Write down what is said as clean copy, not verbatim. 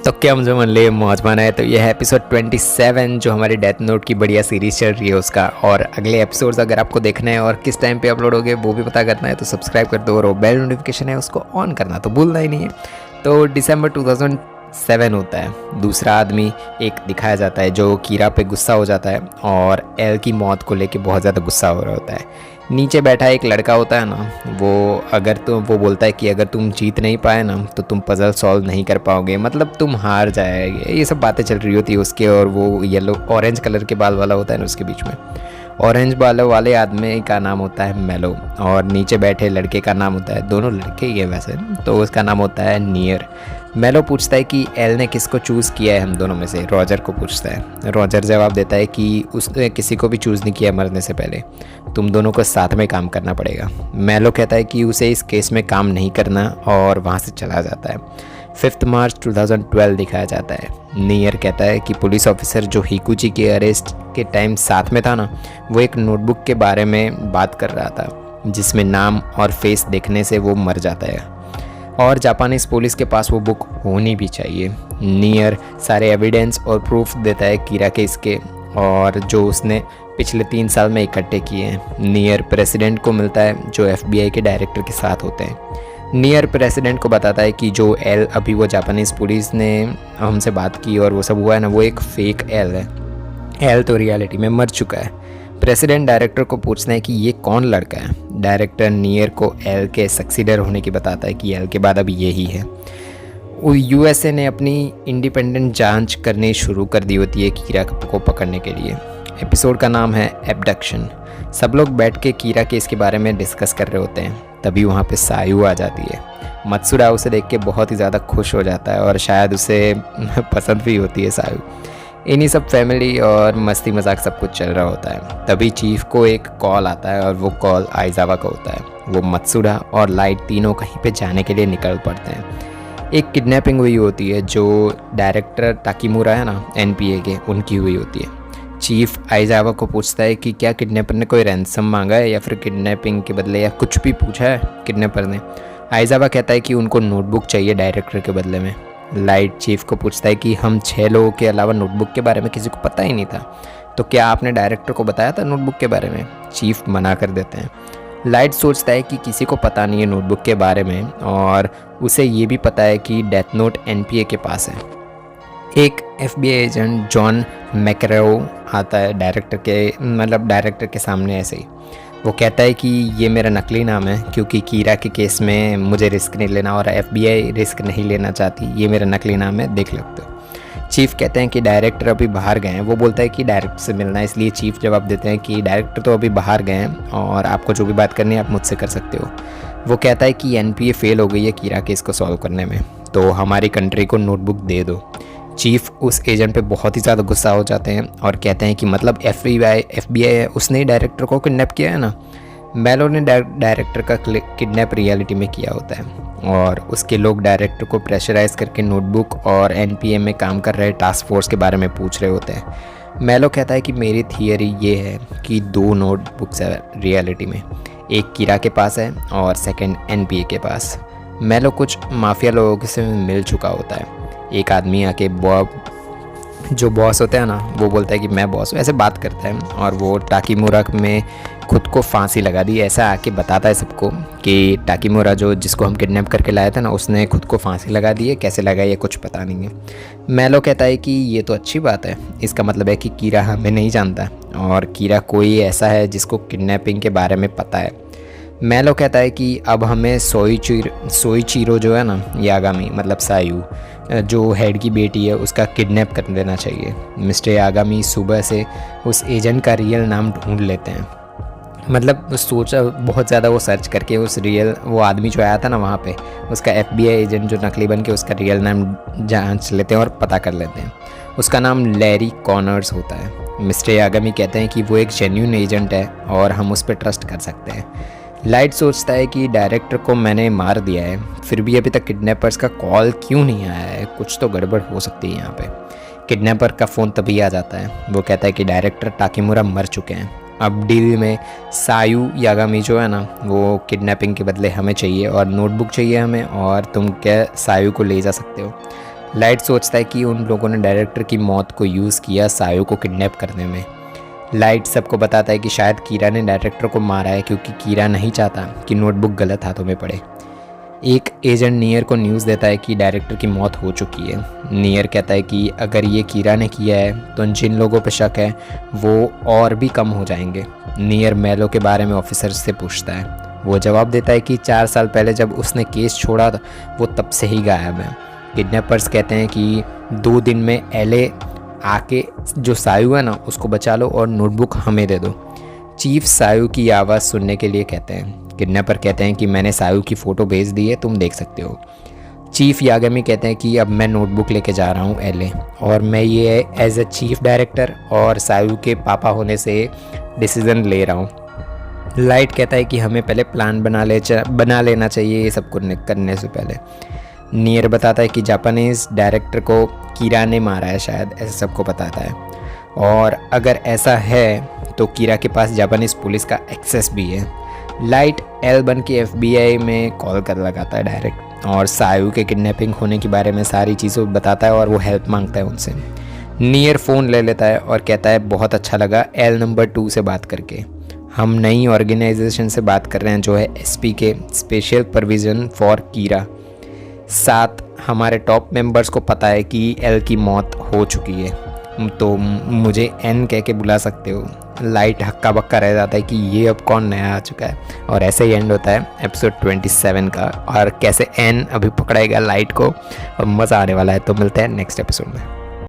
तो क्या मुझे मन ले मौज माना है। तो यह है एपिसोड 27 जो हमारी डेथ नोट की बढ़िया सीरीज चल रही है उसका। और अगले एपिसोड्स अगर आपको देखना है और किस टाइम पे अपलोड होगे वो भी पता करना है तो सब्सक्राइब कर दो और बेल नोटिफिकेशन है उसको ऑन करना तो भूलना ही नहीं है। तो दिसंबर 2007 होता है। दूसरा आदमी एक दिखाया जाता है जो कीरा पे गुस्सा हो जाता है और एल की मौत को लेके बहुत ज़्यादा गुस्सा हो रहा होता है। नीचे बैठा एक लड़का होता है ना, वो बोलता है कि अगर तुम जीत नहीं पाए ना तो तुम पजल सॉल्व नहीं कर पाओगे, मतलब तुम हार जाएंगे। ये सब बातें चल रही होती है उसके। और वो येलो ऑरेंज कलर के बाल वाला होता है ना उसके बीच में। ऑरेंज बालों वाले आदमी का नाम होता है मेलो और नीचे बैठे लड़के का नाम होता है, दोनों लड़के ही है वैसे, तो उसका नाम होता है नियर। मेलो पूछता है कि एल ने किसको चूज़ किया है हम दोनों में से। रॉजर को पूछता है। रॉजर जवाब देता है कि उसने किसी को भी चूज़ नहीं किया मरने से पहले, तुम दोनों को साथ में काम करना पड़ेगा। मेलो कहता है कि उसे इस केस में काम नहीं करना और वहाँ से चला जाता है। 5 मार्च 2012 दिखाया जाता है। नियर कहता है कि पुलिस ऑफिसर जो हिकुची के अरेस्ट के टाइम साथ में था ना, वो एक नोटबुक के बारे में बात कर रहा था जिसमें नाम और फेस देखने से वो मर जाता है और जापानीज पुलिस के पास वो बुक होनी भी चाहिए। नियर सारे एविडेंस और प्रूफ देता है कीरा केस के और जो उसने पिछले 3 साल में इकट्ठे किए हैं। नियर प्रेसिडेंट को मिलता है जो FBI के डायरेक्टर के साथ होते हैं। नियर प्रेसिडेंट को बताता है कि जो एल अभी वो जापानीज़ पुलिस ने हमसे बात की और वो सब हुआ है ना, वो एक फेक एल है। एल तो रियलिटी में मर चुका है। प्रेसिडेंट डायरेक्टर को पूछना है कि ये कौन लड़का है। डायरेक्टर नियर को एल के सक्सीडर होने की बताता है कि एल के बाद अब यही है। USA ने अपनी इंडिपेंडेंट जांच करनी शुरू कर दी होती है कीरा को पकड़ने के लिए। एपिसोड का नाम है एब्डक्शन। सब लोग बैठ के कीरा केस के बारे में डिस्कस कर रहे होते हैं। तभी वहाँ पे सायू आ जाती है। मत्सुरा उसे देख के बहुत ही ज़्यादा खुश हो जाता है और शायद उसे पसंद भी होती है सायू। इन्हीं सब फैमिली और मस्ती मजाक सब कुछ चल रहा होता है। तभी चीफ को एक कॉल आता है और वो कॉल आइजावा का होता है। वो मत्सुरा और लाइट तीनों कहीं पे जाने के लिए निकल पड़ते हैं। एक किडनैपिंग हुई होती है जो डायरेक्टर ताकीमुरा है ना NPA के, उनकी हुई होती है। चीफ आइजावा को पूछता है कि क्या किडनैपर ने कोई रैंसम मांगा है या फिर किडनैपिंग के बदले या कुछ भी पूछा है किडनैपर ने। आइजावा कहता है कि उनको नोटबुक चाहिए डायरेक्टर के बदले में। लाइट चीफ को पूछता है कि हम 6 लोगों के अलावा नोटबुक के बारे में किसी को पता ही नहीं था, तो क्या आपने डायरेक्टर को बताया था नोटबुक के बारे में। चीफ मना कर देते हैं। लाइट सोचता है कि किसी को पता नहीं है नोटबुक के बारे में और उसे ये भी पता है कि डेथ नोट NPA के पास है। एक FBI एजेंट जॉन मैकरो आता है डायरेक्टर के सामने ऐसे ही। वो कहता है कि ये मेरा नकली नाम है क्योंकि कीरा के केस में मुझे रिस्क नहीं लेना और FBI रिस्क नहीं लेना चाहती, ये मेरा नकली नाम है, देख सकते हो। चीफ कहते हैं कि डायरेक्टर अभी बाहर गए हैं। वो बोलता है कि डायरेक्टर से मिलना है, इसलिए चीफ जवाब देते हैं कि डायरेक्टर तो अभी बाहर गए हैं और आपको जो भी बात करनी है आप मुझसे कर सकते हो। वो कहता है कि NPA फेल हो गई है कीरा केस को सॉल्व करने में, तो हमारी कंट्री को नोटबुक दे दो। चीफ उस एजेंट पे बहुत ही ज़्यादा गुस्सा हो जाते हैं और कहते हैं कि मतलब FBI है, उसने ही डायरेक्टर को किडनैप किया है ना। मेलो ने डायरेक्टर का किडनैप रियलिटी में किया होता है और उसके लोग डायरेक्टर को प्रेशराइज करके नोटबुक और NPA में काम कर रहे टास्क फोर्स के बारे में पूछ रहे होते हैं। मेलो कहता है कि मेरी थियरी ये है कि 2 नोटबुक्स है रियलिटी में, एक कीरा के पास है और सेकंड NPA के पास। मेलो कुछ माफिया लोगों से मिल चुका होता है। एक आदमी आके जो बॉस होता है ना, वो बोलता है कि मैं बॉस हूँ, ऐसे बात करता है और वो टाकीमुरा में खुद को फांसी लगा दी, ऐसा आके बताता है सबको कि टाकीमुरा जिसको हम किडनैप करके लाए थे ना, उसने खुद को फांसी लगा दी है। कैसे लगाई ये कुछ पता नहीं है। मेलो कहता है कि ये तो अच्छी बात है, इसका मतलब है कि कीरा हमें नहीं जानता और कीरा कोई ऐसा है जिसको किडनैपिंग के बारे में पता है। मेलो कहता है कि अब हमें सोइचिरो जो है ना यागामी, मतलब सायू जो हेड की बेटी है, उसका किडनैप कर देना चाहिए। मिस्टर यागामी सुबह से उस एजेंट का रियल नाम ढूंढ लेते हैं। मतलब सोचा बहुत ज़्यादा वो सर्च करके वो आदमी जो आया था ना वहाँ पे, उसका FBI एजेंट जो नकली बन के उसका रियल नाम जांच लेते हैं और पता कर लेते हैं। उसका नाम लैरी कॉनर्स होता है। मिस्टर यागामी कहते हैं कि वो एक जेन्युइन एजेंट है और हम उस पर ट्रस्ट कर सकते हैं। लाइट सोचता है कि डायरेक्टर को मैंने मार दिया है, फिर भी अभी तक किडनैपर्स का कॉल क्यों नहीं आया है, कुछ तो गड़बड़ हो सकती है यहाँ पे। किडनैपर का फ़ोन तभी आ जाता है। वो कहता है कि डायरेक्टर ताकीमुरा मर चुके हैं। अब डील में सायू यागामी जो है ना, वो किडनैपिंग के बदले हमें चाहिए और नोटबुक चाहिए हमें, और तुम क्या सायू को ले जा सकते हो। लाइट सोचता है कि उन लोगों ने डायरेक्टर की मौत को यूज़ किया सायु को किडनैप करने में। लाइट सबको बताता है कि शायद कीरा ने डायरेक्टर को मारा है क्योंकि कीरा नहीं चाहता कि नोटबुक गलत हाथों में पड़े। एक एजेंट नियर को न्यूज़ देता है कि डायरेक्टर की मौत हो चुकी है। नियर कहता है कि अगर ये कीरा ने किया है तो जिन लोगों पर शक है वो और भी कम हो जाएंगे। नियर मेलो के बारे में ऑफिसर से पूछता है। वो जवाब देता है कि 4 साल पहले जब उसने केस छोड़ा था वो तब से ही गायब है। किडनैपर्स कहते हैं कि 2 दिन में एले आके जो सायु है ना उसको बचा लो और नोटबुक हमें दे दो। चीफ सायु की आवाज़ सुनने के लिए कहते हैं। किडनैपर कहते हैं कि मैंने सायु की फ़ोटो भेज दी है, तुम देख सकते हो। चीफ यागामी कहते हैं कि अब मैं नोटबुक लेके जा रहा हूँ एले, और मैं ये एज ए चीफ डायरेक्टर और सायु के पापा होने से डिसीज़न ले रहा हूँ। लाइट कहता है कि हमें पहले प्लान बना लेना चाहिए ये सब करने से पहले। नियर बताता है कि जापानीज़ डायरेक्टर को कीरा ने मारा है, शायद ऐसा सबको बताता है, और अगर ऐसा है तो कीरा के पास जापानीज़ पुलिस का एक्सेस भी है। लाइट एल बन के FBI में कॉल कर लगाता है डायरेक्ट, और सायु के किडनैपिंग होने के बारे में सारी चीज़ों बताता है और वो हेल्प मांगता है उनसे। नियर फ़ोन ले लेता है और कहता है बहुत अच्छा लगा L नंबर 2 से बात करके। हम नई ऑर्गेनाइजेशन से बात कर रहे हैं जो है SP के स्पेशल प्रोविज़न फॉर कीरा। साथ हमारे टॉप मेंबर्स को पता है कि L की मौत हो चुकी है, तो मुझे N कह के बुला सकते हो। लाइट हक्का बक्का रह जाता है कि ये अब कौन नया आ चुका है, और ऐसे ही एंड होता है एपिसोड 27 का। और कैसे N अभी पकड़ेगा लाइट को, और मज़ा आने वाला है। तो मिलते हैं नेक्स्ट एपिसोड में।